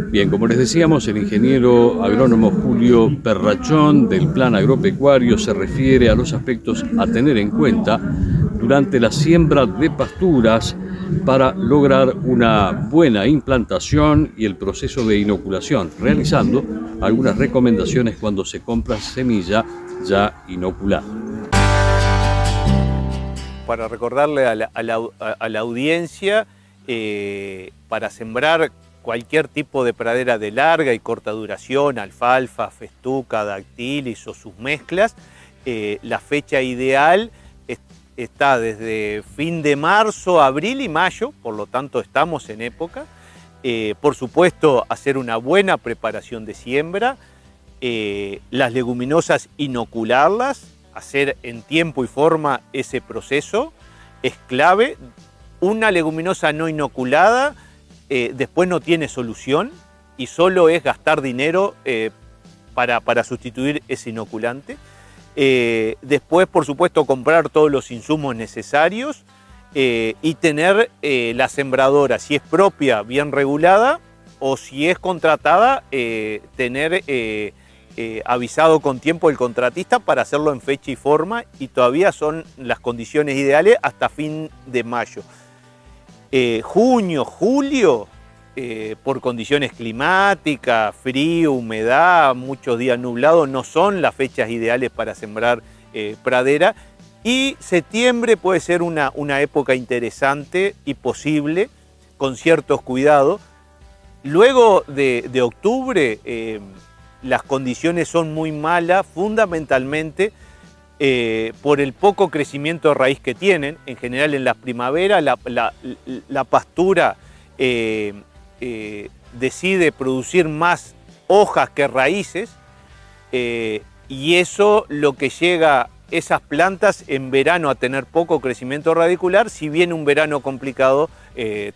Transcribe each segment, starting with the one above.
Bien, como les decíamos, el ingeniero agrónomo Julio Perrachón del Plan Agropecuario se refiere a los aspectos a tener en cuenta durante la siembra de pasturas para lograr una buena implantación y el proceso de inoculación, realizando algunas recomendaciones cuando se compra semilla ya inoculada. Para recordarle a la audiencia, para sembrar cualquier tipo de pradera de larga y corta duración, alfalfa, festuca, dactilis o sus mezclas, la fecha ideal está desde fin de marzo, abril y mayo, por lo tanto estamos en época. Por supuesto, hacer una buena preparación de siembra, las leguminosas inocularlas, hacer en tiempo y forma ese proceso es clave. Una leguminosa no inoculada después no tiene solución y solo es gastar dinero para sustituir ese inoculante. Después, por supuesto, comprar todos los insumos necesarios y tener la sembradora, si es propia, bien regulada, o si es contratada, tener avisado con tiempo el contratista para hacerlo en fecha y forma, y todavía son las condiciones ideales hasta fin de mayo. Junio, julio, por condiciones climáticas, frío, humedad, muchos días nublados, no son las fechas ideales para sembrar pradera. Y septiembre puede ser una época interesante y posible, con ciertos cuidados. Luego de octubre, las condiciones son muy malas, fundamentalmente por el poco crecimiento de raíz que tienen. En general en la primavera la pastura decide producir más hojas que raíces, y eso lo que llega esas plantas en verano a tener poco crecimiento radicular. Si viene un verano complicado,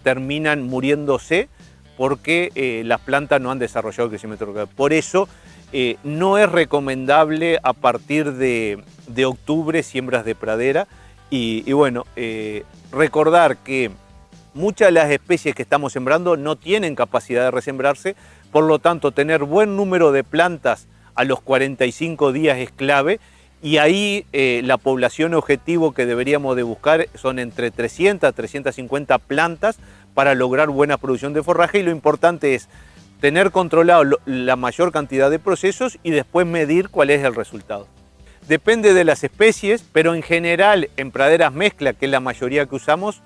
terminan muriéndose porque las plantas no han desarrollado crecimiento radicular. Por eso no es recomendable a partir de octubre siembras de pradera. Y bueno, recordar que muchas de las especies que estamos sembrando no tienen capacidad de resembrarse, por lo tanto tener buen número de plantas a los 45 días es clave, y ahí la población objetivo que deberíamos de buscar son entre 300 a 350 plantas para lograr buena producción de forraje, y lo importante es tener controlado la mayor cantidad de procesos y después medir cuál es el resultado. Depende de las especies, pero en general en praderas mezcla, que es la mayoría que usamos,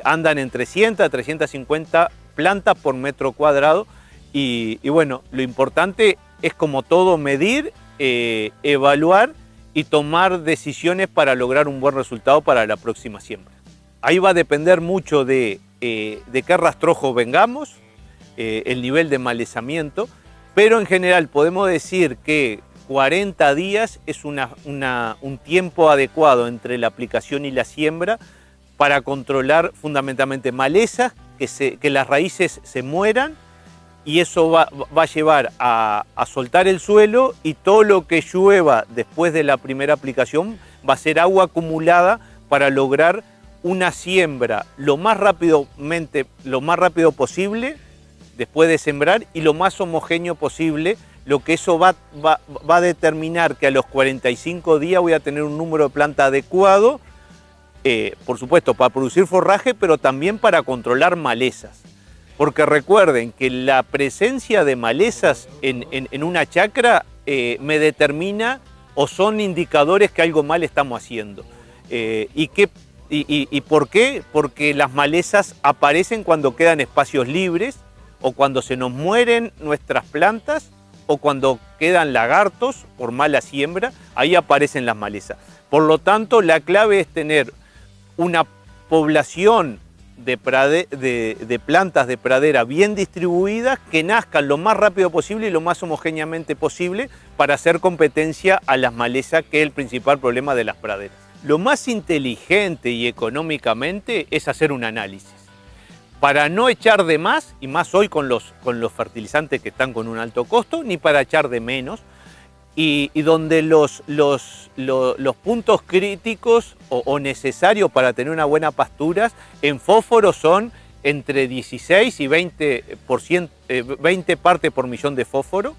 andan entre 300 a 350 plantas por metro cuadrado, y bueno, lo importante es, como todo, medir, evaluar y tomar decisiones para lograr un buen resultado para la próxima siembra. Ahí va a depender mucho de qué rastrojo vengamos, el nivel de malezamiento, pero en general podemos decir que 40 días es un tiempo adecuado entre la aplicación y la siembra para controlar fundamentalmente malezas, que las raíces se mueran, y eso va a llevar a soltar el suelo, y todo lo que llueva después de la primera aplicación va a ser agua acumulada para lograr una siembra lo más rápido posible después de sembrar, y lo más homogéneo posible, lo que eso va a determinar que a los 45 días voy a tener un número de planta adecuado, por supuesto para producir forraje, pero también para controlar malezas. Porque recuerden que la presencia de malezas en una chacra me determina, o son indicadores que algo mal estamos haciendo. ¿Y por qué? Porque las malezas aparecen cuando quedan espacios libres, o cuando se nos mueren nuestras plantas, o cuando quedan lagartos por mala siembra. Ahí aparecen las malezas. Por lo tanto, la clave es tener una población de plantas de pradera bien distribuidas, que nazcan lo más rápido posible y lo más homogéneamente posible para hacer competencia a las malezas, que es el principal problema de las praderas. Lo más inteligente y económicamente es hacer un análisis, para no echar de más, y más hoy con los fertilizantes que están con un alto costo, ni para echar de menos, y donde los puntos críticos o necesarios para tener una buena pastura en fósforo son entre 16 y 20 partes por millón de fósforo.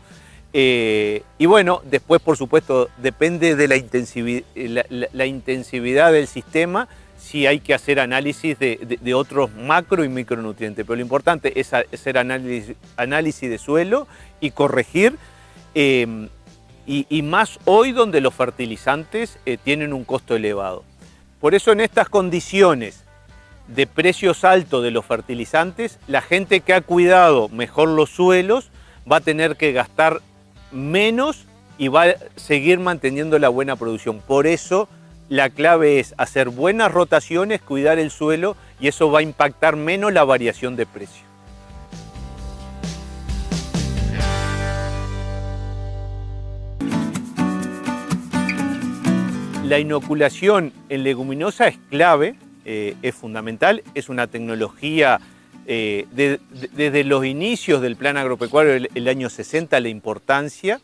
Y bueno, después por supuesto depende de la intensividad del sistema, si hay que hacer análisis de otros macro y micronutrientes. Pero lo importante es hacer análisis de suelo y corregir, y más hoy donde los fertilizantes tienen un costo elevado. Por eso en estas condiciones de precios altos de los fertilizantes, la gente que ha cuidado mejor los suelos va a tener que gastar menos y va a seguir manteniendo la buena producción. Por eso la clave es hacer buenas rotaciones, cuidar el suelo, y eso va a impactar menos la variación de precio. La inoculación en leguminosa es clave, es fundamental, es una tecnología desde los inicios del plan agropecuario el año 60, la importancia,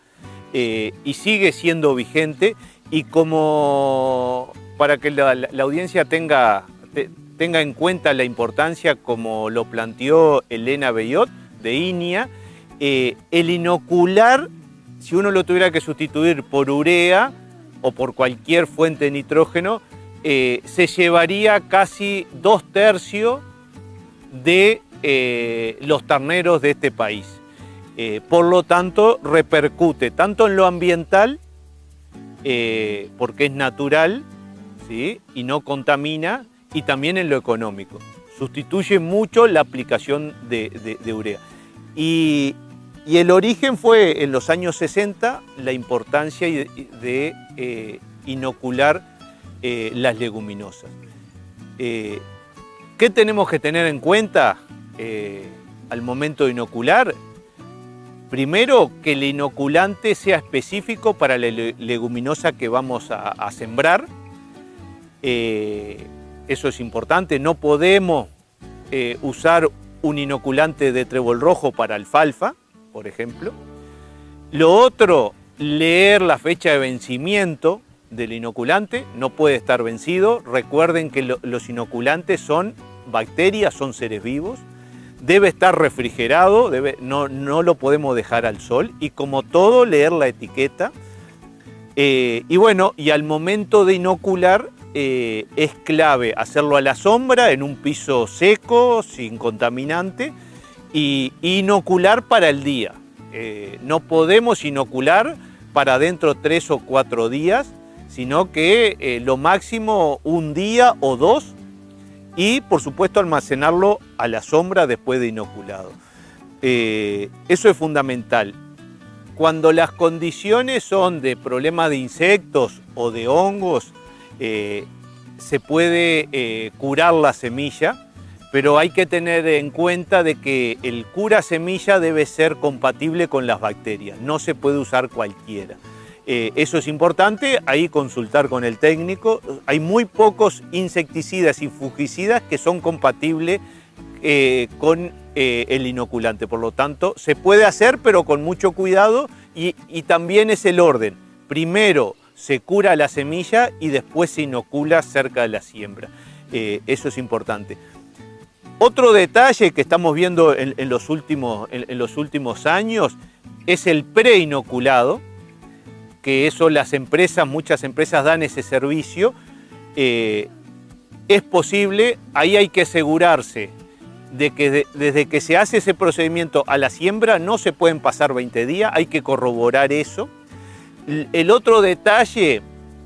y sigue siendo vigente. Y como para que la audiencia tenga en cuenta la importancia, como lo planteó Elena Bellot de INIA, el inocular, si uno lo tuviera que sustituir por urea o por cualquier fuente de nitrógeno, se llevaría casi 2/3 de los terneros de este país. Por lo tanto, repercute tanto en lo ambiental, porque es natural, ¿sí?, y no contamina, y también en lo económico. Sustituye mucho la aplicación de urea. Y el origen fue en los años 60, la importancia de inocular las leguminosas. ¿Qué tenemos que tener en cuenta al momento de inocular? Primero, que el inoculante sea específico para la leguminosa que vamos a sembrar. Eso es importante. No podemos usar un inoculante de trébol rojo para alfalfa, por ejemplo. Lo otro, leer la fecha de vencimiento del inoculante. No puede estar vencido. Recuerden que los inoculantes son bacterias, son seres vivos. Debe estar refrigerado, no lo podemos dejar al sol, y como todo, leer la etiqueta. Y bueno, y al momento de inocular es clave hacerlo a la sombra, en un piso seco, sin contaminante, y inocular para el día. No podemos inocular para dentro 3 o 4 días, sino que lo máximo 1 día o 2, y por supuesto almacenarlo a la sombra después de inoculado. Eso es fundamental. Cuando las condiciones son de problemas de insectos o de hongos, se puede curar la semilla, pero hay que tener en cuenta de que el cura semilla debe ser compatible con las bacterias, no se puede usar cualquiera. Eso es importante, ahí consultar con el técnico. Hay muy pocos insecticidas y fungicidas que son compatibles con el inoculante. Por lo tanto, se puede hacer, pero con mucho cuidado, y también es el orden. Primero se cura la semilla y después se inocula cerca de la siembra. Eso es importante. Otro detalle que estamos viendo en los últimos años es el preinoculado, que eso muchas empresas dan ese servicio. Es posible, ahí hay que asegurarse de que desde que se hace ese procedimiento a la siembra no se pueden pasar 20 días, hay que corroborar eso. El otro detalle,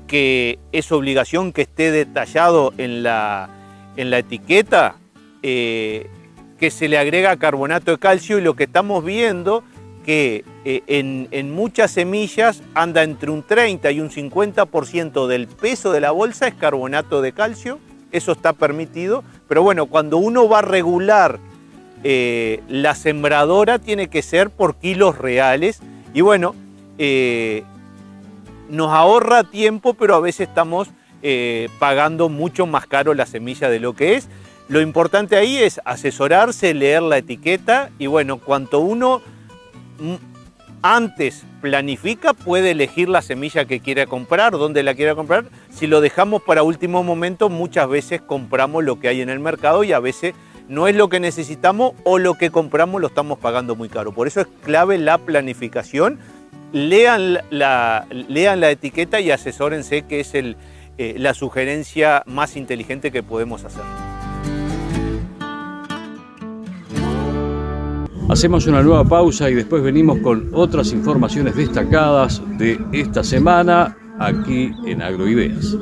que es obligación que esté detallado en la etiqueta, que se le agrega carbonato de calcio, y lo que estamos viendo que en muchas semillas anda entre un 30 y un 50% del peso de la bolsa es carbonato de calcio. Eso está permitido, pero bueno, cuando uno va a regular la sembradora, tiene que ser por kilos reales, y bueno, nos ahorra tiempo, pero a veces estamos pagando mucho más caro la semilla de lo que es. Lo importante ahí es asesorarse, leer la etiqueta, y bueno, cuanto uno antes planifica, puede elegir la semilla que quiera comprar, dónde la quiera comprar. Si lo dejamos para último momento, muchas veces compramos lo que hay en el mercado, y a veces no es lo que necesitamos o lo que compramos lo estamos pagando muy caro. Por eso es clave la planificación. Lean la etiqueta y asesórense, que es la sugerencia más inteligente que podemos hacer. Hacemos una nueva pausa y después venimos con otras informaciones destacadas de esta semana aquí en Agroideas.